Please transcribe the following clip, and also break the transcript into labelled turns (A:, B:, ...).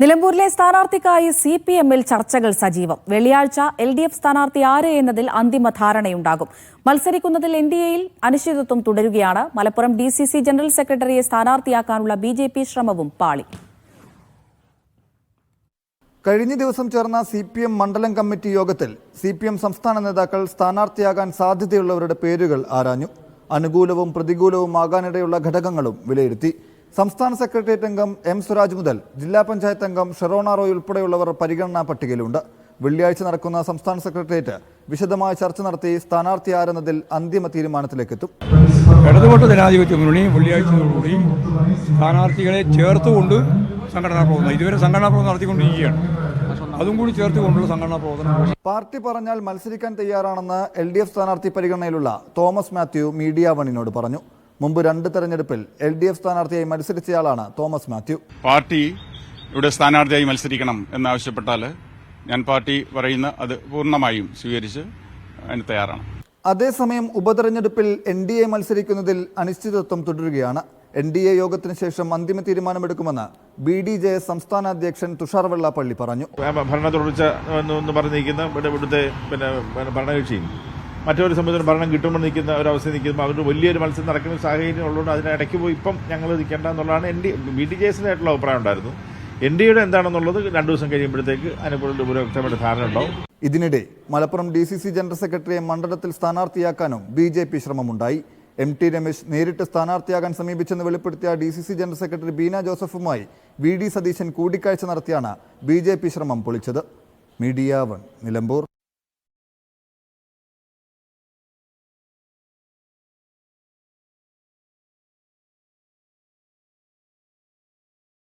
A: നിലമ്പൂരിലെ സ്ഥാനാർത്ഥിക്കായി CPM-ൽ ചർച്ചകൾ സജീവം. വെള്ളിയാഴ്ച LDF സ്ഥാനാർത്ഥി ആര് എന്നതിൽ അന്തിമ ധാരണയുണ്ടാകും. മത്സരിക്കുന്നതിൽ NDA-യിൽ അനിശ്ചിതത്വം തുടരുകയാണ്. മലപ്പുറം DCC ജനറൽ സെക്രട്ടറിയെ സ്ഥാനാർത്ഥിയാക്കാനുള്ള BJP ശ്രമവും പാളി.
B: കഴിഞ്ഞ ദിവസം ചേർന്ന CPM മണ്ഡലം കമ്മിറ്റി യോഗത്തിൽ CPM സംസ്ഥാന നേതാക്കൾ സ്ഥാനാർത്ഥിയാകാൻ സാധ്യതയുള്ളവരുടെ പേരുകൾ ആരാഞ്ഞു. അനുകൂലവും പ്രതികൂലവുമാകാനിടയുള്ള ഘടകങ്ങളും വിലയിരുത്തി. സംസ്ഥാന സെക്രട്ടേറിയറ്റ് അംഗം M. സ്വരാജ് മുതൽ ജില്ലാ പഞ്ചായത്ത് അംഗം ഷെറോണ റോയ് ഉൾപ്പെടെയുള്ളവർ പരിഗണനാ പട്ടികയിലുണ്ട്. വെള്ളിയാഴ്ച നടക്കുന്ന സംസ്ഥാന സെക്രട്ടേറിയറ്റ് വിശദമായ ചർച്ച നടത്തി സ്ഥാനാർത്ഥി ആരെന്നതിൽ അന്തിമ തീരുമാനത്തിലേക്കെത്തും.
C: ഇടതുപക്ഷ ജനാധിപത്യ മുന്നണി വെള്ളിയാഴ്ചയോടുകൂടി സ്ഥാനാർത്ഥികളെ ചേർത്തുകൊണ്ട് സംഘടനാ പ്രവർത്തനം ഇതുവരെ സംഘടനാ പ്രവർത്തനം നടത്തിക്കൊണ്ടിരിക്കുകയാണ്. അതും കൂടി ചേർത്തുകൊണ്ടുള്ള സംഘടനാ പ്രവർത്തനം.
B: പാർട്ടി പറഞ്ഞാൽ മത്സരിക്കാൻ തയ്യാറാണെന്ന് LDF സ്ഥാനാർത്ഥി പരിഗണനയിലുള്ള തോമസ് മാത്യു മീഡിയ വണിനോട് പറഞ്ഞു. മുമ്പ് 2 തെരഞ്ഞെടുപ്പിൽ LDF സ്ഥാനാർത്ഥിയായി മത്സരിച്ചയാളാണ് തോമസ് മാത്യു.
D: പാർട്ടി ഇവിടെ സ്ഥാനാർത്ഥിയായി മത്സരിക്കണം എന്നാവശ്യപ്പെട്ടാൽ ഞാൻ പാർട്ടി പറയുന്ന അത് പൂർണ്ണമായും സ്വീകരിച്ച് അതിന് തയ്യാറാണ്.
B: അതേസമയം ഉപതെരഞ്ഞെടുപ്പിൽ NDA മത്സരിക്കുന്നതിൽ അനിശ്ചിതത്വം തുടരുകയാണ്. NDA യോഗത്തിന് ശേഷം അന്തിമ തീരുമാനമെടുക്കുമെന്ന് BDJS സംസ്ഥാന അധ്യക്ഷൻ തുഷാർ വെള്ളാപ്പള്ളി പറഞ്ഞു.
E: ഭരണ തുടർച്ച എന്ന് പറഞ്ഞിരിക്കുന്ന ഇവിടുത്തെ ഭരണകക്ഷിയും മറ്റൊരു സംബന്ധിച്ച് ഭരണം കിട്ടുമ്പോൾ നിൽക്കുന്ന ഒരവസ്ഥ നിൽക്കുമ്പോൾ അവർ വലിയൊരു മത്സരം നടക്കുന്ന സാഹചര്യം ഉള്ളതുകൊണ്ട് അതിനിടയ്ക്ക് പോയി ഇപ്പം ഞങ്ങൾ നിൽക്കേണ്ട എന്നുള്ളതാണ് BDJS-നായിട്ടുള്ള അഭിപ്രായം ഉണ്ടായിരുന്നു. NDA-യുടെ എന്താണെന്നുള്ളത് 2 ദിവസം കഴിയുമ്പോഴത്തേക്ക് അതിനെക്കുറിച്ച് ഒരു വ്യക്തമായിട്ട് ധാരണ ഉണ്ടാവും.
B: ഇതിനിടെ മലപ്പുറം DCC ജനറൽ സെക്രട്ടറിയെ മണ്ഡലത്തിൽ സ്ഥാനാർത്ഥിയാക്കാനും BJP ശ്രമമുണ്ടായി. MT രമേശ് നേരിട്ട് സ്ഥാനാർത്ഥിയാകാൻ സമീപിച്ചെന്ന് വെളിപ്പെടുത്തിയ DCC ജനറൽ സെക്രട്ടറി ബീന ജോസഫുമായി VD സതീശൻ കൂടിക്കാഴ്ച നടത്തിയാണ് BJP ശ്രമം പൊളിച്ചത്. മീഡിയ 1 നിലമ്പൂർ.